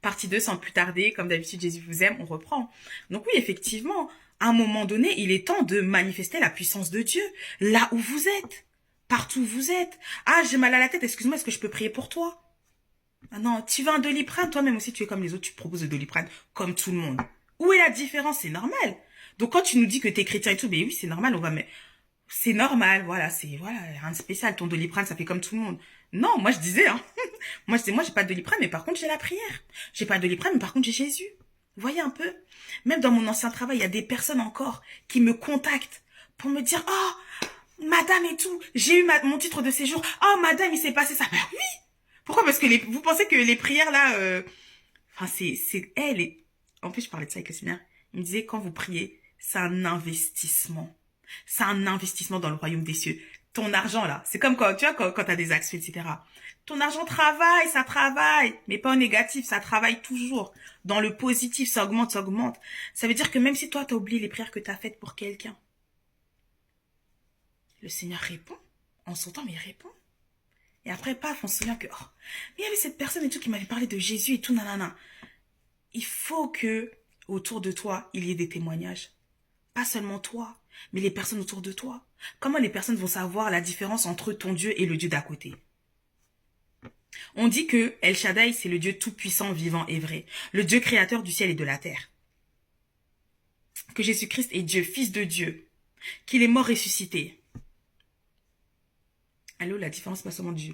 Partie 2 sans plus tarder. Comme d'habitude, Jésus vous aime, on reprend. Donc oui, effectivement, à un moment donné, il est temps de manifester la puissance de Dieu. Là où vous êtes. Partout où vous êtes. Ah, j'ai mal à la tête, excuse-moi, est-ce que je peux prier pour toi? Ah non, tu veux un Doliprane, toi-même aussi tu es comme les autres, tu te proposes le Doliprane comme tout le monde. Où est la différence? C'est normal. Donc quand tu nous dis que t'es chrétien et tout, ben oui, c'est normal, on va mettre... C'est normal, voilà, c'est voilà, rien de spécial. Ton Doliprane, ça fait comme tout le monde. Non, moi je disais, hein. Moi je disais, moi j'ai pas de Doliprane, mais par contre j'ai la prière. J'ai pas de Doliprane, mais par contre j'ai Jésus. Vous voyez un peu? Même dans mon ancien travail, il y a des personnes encore qui me contactent pour me dire, oh, madame et tout, j'ai eu mon titre de séjour. Oh, madame, il s'est passé ça. Ben oui. Pourquoi? Parce que vous pensez que les prières là, enfin c'est elle. En plus, je parlais de ça avec le Seigneur. Il me disait, quand vous priez, c'est un investissement. C'est un investissement dans le royaume des cieux. Ton argent, là, c'est comme quand, tu vois, quand t'as des actions, etc. Ton argent travaille, ça travaille. Mais pas au négatif, ça travaille toujours. Dans le positif, ça augmente, ça augmente. Ça veut dire que même si toi, t'as oublié les prières que t'as faites pour quelqu'un, le Seigneur répond. En son temps, mais il répond. Et après, paf, on se souvient que, oh, mais il y avait cette personne et tout qui m'avait parlé de Jésus et tout, nanana. Il faut que, autour de toi, il y ait des témoignages. Pas seulement toi, mais les personnes autour de toi. Comment les personnes vont savoir la différence entre ton Dieu et le Dieu d'à côté? On dit que El Shaddai, c'est le Dieu tout-puissant, vivant et vrai. Le Dieu créateur du ciel et de la terre. Que Jésus-Christ est Dieu, fils de Dieu. Qu'il est mort ressuscité. Allô, la différence, pas seulement du...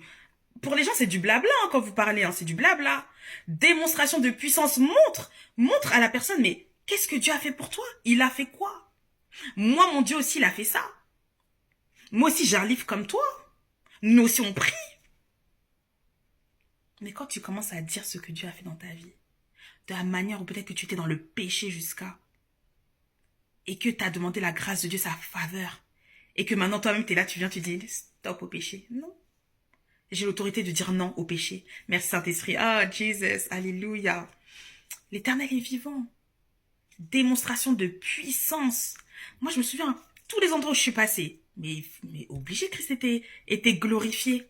Pour les gens, c'est du blabla hein, quand vous parlez, hein, c'est du blabla. Démonstration de puissance montre à la personne, mais qu'est-ce que Dieu a fait pour toi? Il a fait quoi? Moi, mon Dieu aussi, il a fait ça. Moi aussi, j'ai un livre comme toi. Nous aussi, on prie. Mais quand tu commences à dire ce que Dieu a fait dans ta vie, de la manière où peut-être que tu étais dans le péché jusqu'à, et que tu as demandé la grâce de Dieu, sa faveur, et que maintenant toi-même, tu es là, tu viens, tu dis, stop au péché. Non. J'ai l'autorité de dire non au péché. Merci Saint-Esprit. Ah, Jesus, alléluia. L'Éternel est vivant. Démonstration de puissance. Moi, je me souviens, tous les endroits où je suis passée, mais obligé, Christ était glorifié.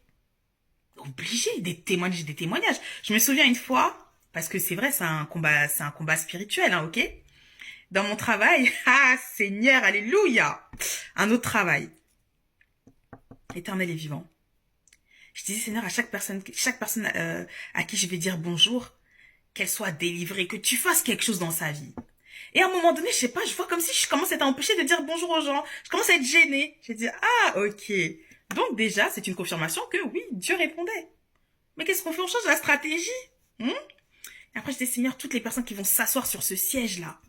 Obligé, des témoignages. Je me souviens une fois, parce que c'est vrai, c'est un combat spirituel, hein, ok? Dans mon travail, ah, Seigneur, alléluia. Un autre travail. L'Éternel est vivant. Je disais, Seigneur, à chaque personne à qui je vais dire bonjour, qu'elle soit délivrée, que tu fasses quelque chose dans sa vie. Et à un moment donné, je sais pas, je vois comme si je commence à être empêchée de dire bonjour aux gens. Je commence à être gênée. Je dis, ah, ok. Donc déjà, c'est une confirmation que oui, Dieu répondait. Mais qu'est-ce qu'on fait? On change la stratégie. Et après, je dis, Seigneur, toutes les personnes qui vont s'asseoir sur ce siège-là,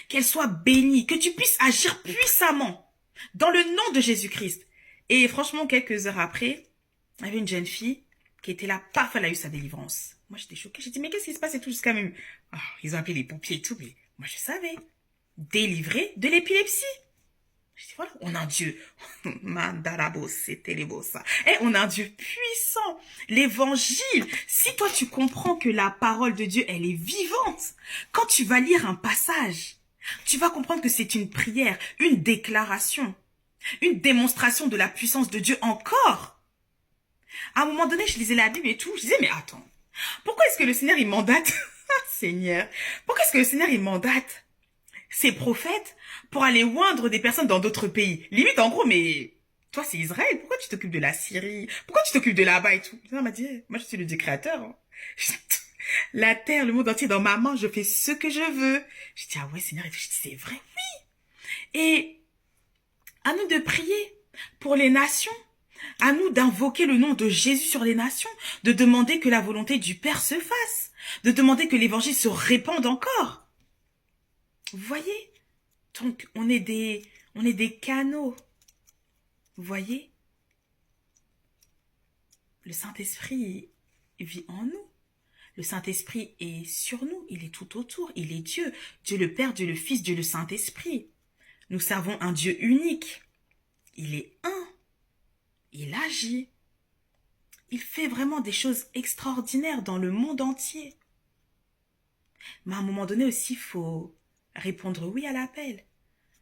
qu'elles soient bénies, que tu puisses agir puissamment dans le nom de Jésus-Christ. Et franchement, quelques heures après, il y avait une jeune fille qui était là, paf, elle a eu sa délivrance. Moi, j'étais choquée. J'ai dit, mais qu'est-ce qui se passe et tout jusqu'à même... Oh, ils ont appelé les pompiers et tout, mais moi, je savais. Délivrée de l'épilepsie. Je dis, voilà, on a un Dieu. Mandarabo, c'était les beaux, ça. Et on a un Dieu puissant. L'évangile. Si toi, tu comprends que la parole de Dieu, elle est vivante, quand tu vas lire un passage, tu vas comprendre que c'est une prière, une déclaration, une démonstration de la puissance de Dieu encore. À un moment donné, je lisais la Bible et tout. Je disais, mais attends, pourquoi est-ce que le Seigneur, il mandate Seigneur, pourquoi est-ce que le Seigneur, il mandate ses prophètes pour aller oindre des personnes dans d'autres pays? Limite, en gros, mais toi, c'est Israël. Pourquoi tu t'occupes de la Syrie? Pourquoi tu t'occupes de là-bas et tout? Le Seigneur m'a dit, moi, je suis le Dieu créateur. Hein. La terre, le monde entier dans ma main, je fais ce que je veux. Je dis, ah ouais, Seigneur, et tout. Je dis, c'est vrai, oui. Et à nous de prier pour les nations. À nous d'invoquer le nom de Jésus sur les nations, de demander que la volonté du Père se fasse, de demander que l'évangile se répande encore. Vous voyez? Donc, on est des canaux. Vous voyez? Le Saint-Esprit vit en nous. Le Saint-Esprit est sur nous. Il est tout autour. Il est Dieu. Dieu le Père, Dieu le Fils, Dieu le Saint-Esprit. Nous servons un Dieu unique. Il est un. Il agit. Il fait vraiment des choses extraordinaires dans le monde entier. Mais à un moment donné aussi, il faut répondre oui à l'appel.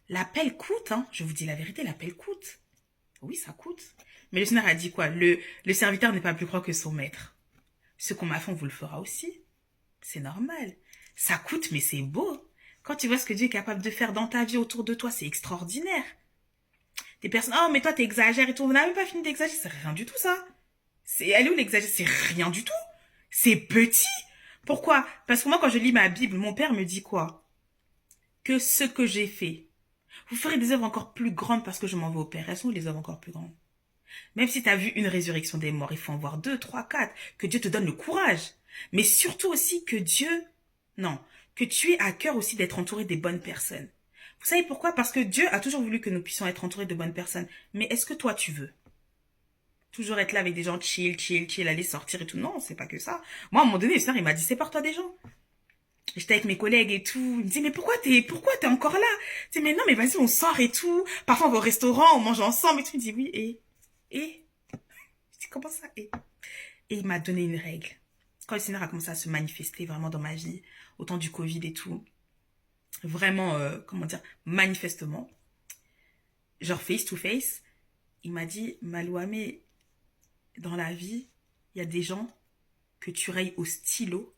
L'appel coûte, hein. Je vous dis la vérité, l'appel coûte. Oui, ça coûte. Mais le Seigneur a dit quoi? Le serviteur n'est pas plus grand que son maître. Ce qu'on m'a fait, on vous le fera aussi. C'est normal. Ça coûte, mais c'est beau. Quand tu vois ce que Dieu est capable de faire dans ta vie autour de toi, c'est extraordinaire. Des personnes, oh, mais toi, t'exagères et tout. On n'a même pas fini d'exagérer. C'est rien du tout, ça. Elle est où l'exagération? C'est rien du tout. C'est petit. Pourquoi? Parce que moi, quand je lis ma Bible, mon père me dit quoi? Que ce que j'ai fait, vous ferez des œuvres encore plus grandes parce que je m'en vais au Père. Elles sont où les œuvres encore plus grandes? Même si tu as vu une résurrection des morts, il faut en voir 2, 3, 4. Que Dieu te donne le courage. Mais surtout aussi que non, que tu aies à cœur aussi d'être entouré des bonnes personnes. Vous savez pourquoi? Parce que Dieu a toujours voulu que nous puissions être entourés de bonnes personnes. Mais est-ce que toi, tu veux? Toujours être là avec des gens chill, aller sortir et tout. Non, c'est pas que ça. Moi, à un moment donné, le Seigneur, il m'a dit, sépare-toi des gens. J'étais avec mes collègues et tout. Il me dit, mais pourquoi t'es encore là? Je dis, mais non, mais vas-y, on sort et tout. Parfois, on va au restaurant, on mange ensemble et tout. Il me dit, oui, et? Je dis, comment ça, et? Et il m'a donné une règle. Quand le Seigneur a commencé à se manifester vraiment dans ma vie, au temps du Covid et tout, vraiment, comment dire, manifestement, genre face to face, il m'a dit, Malouamé, dans la vie, il y a des gens que tu rayes au stylo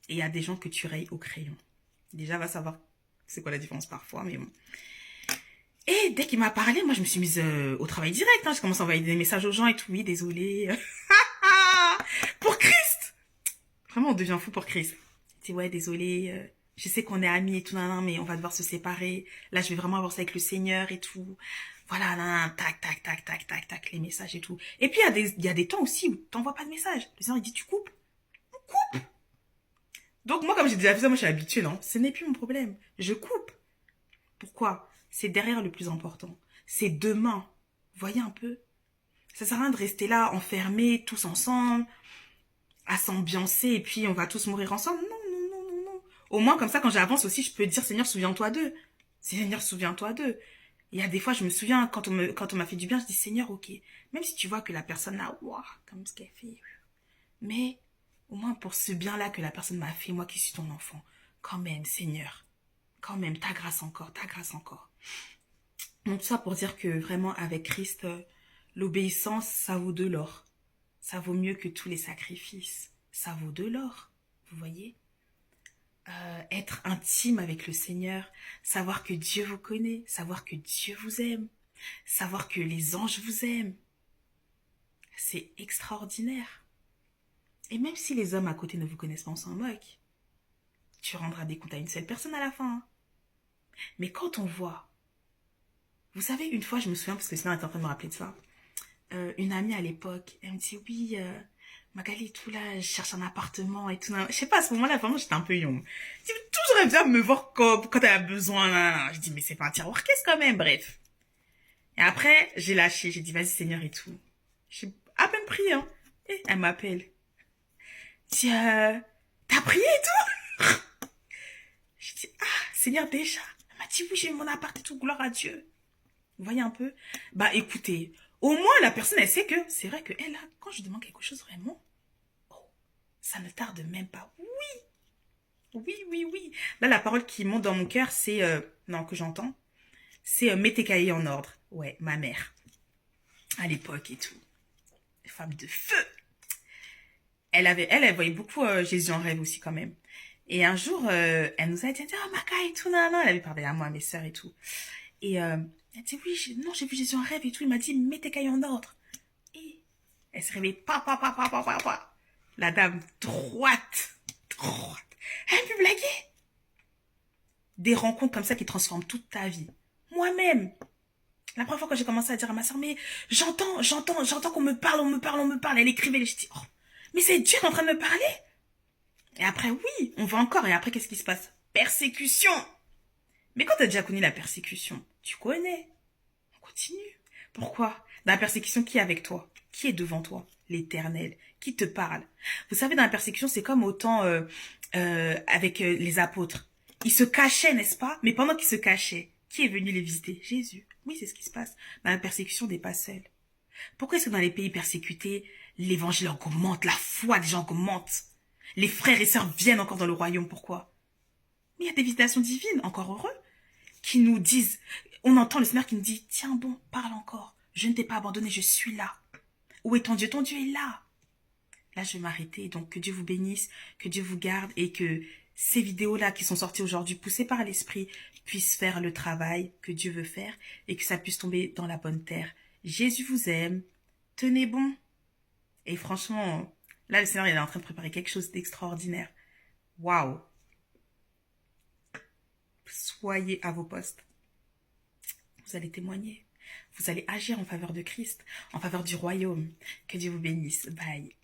et il y a des gens que tu rayes au crayon. Déjà, va savoir c'est quoi la différence parfois, mais bon. Et dès qu'il m'a parlé, moi, je me suis mise au travail direct. Hein. J'ai commencé à envoyer des messages aux gens et tout. Oui, désolé. Pour Christ! Vraiment, on devient fou pour Christ. Je dis, ouais, désolé. Je sais qu'on est amis et tout, mais on va devoir se séparer. Là, je vais vraiment avancer avec le Seigneur et tout. Voilà, tac, les messages et tout. Et puis, il y a des temps aussi où t'envoies pas de messages. Le Seigneur, il dit, tu coupes. On coupe. Donc, moi, comme j'ai déjà fait ça, moi, je suis habituée, non? Ce n'est plus mon problème. Je coupe. Pourquoi? C'est derrière le plus important. C'est demain. Voyez un peu. Ça sert à rien de rester là, enfermés, tous ensemble, à s'ambiancer, et puis on va tous mourir ensemble. Non. Au moins, comme ça, quand j'avance aussi, je peux dire, Seigneur, souviens-toi d'eux. Seigneur, souviens-toi d'eux. Il y a des fois, je me souviens, quand on m'a fait du bien, je dis, Seigneur, ok. Même si tu vois que la personne a, waouh, comme ce qu'elle fait. Mais, au moins, pour ce bien-là que la personne m'a fait, moi qui suis ton enfant, quand même, Seigneur, quand même, ta grâce encore. Donc, tout ça pour dire que vraiment, avec Christ, l'obéissance, ça vaut de l'or. Ça vaut mieux que tous les sacrifices. Ça vaut de l'or. Vous voyez? Être intime avec le Seigneur, savoir que Dieu vous connaît, savoir que Dieu vous aime, savoir que les anges vous aiment. C'est extraordinaire. Et même si les hommes à côté ne vous connaissent pas, on s'en moque. Tu rendras des comptes à une seule personne à la fin. Hein. Mais quand on voit... Vous savez, une fois, je me souviens, parce que sinon, elle était en train de me rappeler de ça. Une amie à l'époque, elle me dit, oui, Magali et tout, là, je cherche un appartement et tout. Je sais pas, à ce moment-là, vraiment, j'étais un peu young. Je dis, toujours elle vient me voir quand elle a besoin. Là. Je dis, mais c'est pas un tiroir orchestre quand même, bref. Et après, j'ai lâché, j'ai dit, vas-y, Seigneur et tout. J'ai à peine prié, hein. Et elle m'appelle. Je dis, t'as prié et tout? Je dis, ah, Seigneur, déjà. Elle m'a dit, oui, j'ai mon appart et tout, gloire à Dieu. Vous voyez un peu? Bah, écoutez, au moins, la personne, elle sait que c'est vrai que elle, là, quand je demande quelque chose vraiment, oh, ça ne tarde même pas. Oui. Là, la parole qui monte dans mon cœur, c'est, non, que j'entends, c'est mets tes cahiers en ordre. Ouais, ma mère, à l'époque et tout. Femme de feu. Elle voyait beaucoup Jésus en rêve aussi quand même. Et un jour, elle nous a dit, oh, Maca et tout, non. Elle avait parlé à moi, à mes sœurs et tout. Et elle dit, oui, j'ai vu Jésus en rêve et tout. Il m'a dit, mets tes cahiers en ordre. Et elle se réveille, pa. La dame droite. Elle me blaguait. Des rencontres comme ça qui transforment toute ta vie. Moi-même. La première fois que j'ai commencé à dire à ma soeur, mais j'entends qu'on me parle. Elle écrivait, je dis, oh, mais c'est Dieu qui est en train de me parler. Et après, oui, on va encore. Et après, qu'est-ce qui se passe? Persécution. Mais quand tu as déjà connu la persécution, tu connais. On continue. Pourquoi? Dans la persécution, qui est avec toi? Qui est devant toi? L'Éternel. Qui te parle? Vous savez, dans la persécution, c'est comme autant avec les apôtres. Ils se cachaient, n'est-ce pas? Mais pendant qu'ils se cachaient, qui est venu les visiter? Jésus. Oui, c'est ce qui se passe. Dans la persécution, on n'est pas seul. Pourquoi est-ce que dans les pays persécutés, l'évangile augmente, la foi des gens augmente? Les frères et sœurs viennent encore dans le royaume. Pourquoi? Mais il y a des visitations divines, encore heureux, qui nous disent, on entend le Seigneur qui nous dit, tiens bon, parle encore, je ne t'ai pas abandonné, je suis là. Où est ton Dieu? Ton Dieu est là. Là, je vais m'arrêter. Donc, que Dieu vous bénisse, que Dieu vous garde et que ces vidéos-là qui sont sorties aujourd'hui, poussées par l'Esprit, puissent faire le travail que Dieu veut faire et que ça puisse tomber dans la bonne terre. Jésus vous aime. Tenez bon. Et franchement, là, le Seigneur, il est en train de préparer quelque chose d'extraordinaire. Waouh! Soyez à vos postes. Vous allez témoigner. Vous allez agir en faveur de Christ, en faveur du royaume. Que Dieu vous bénisse. Bye.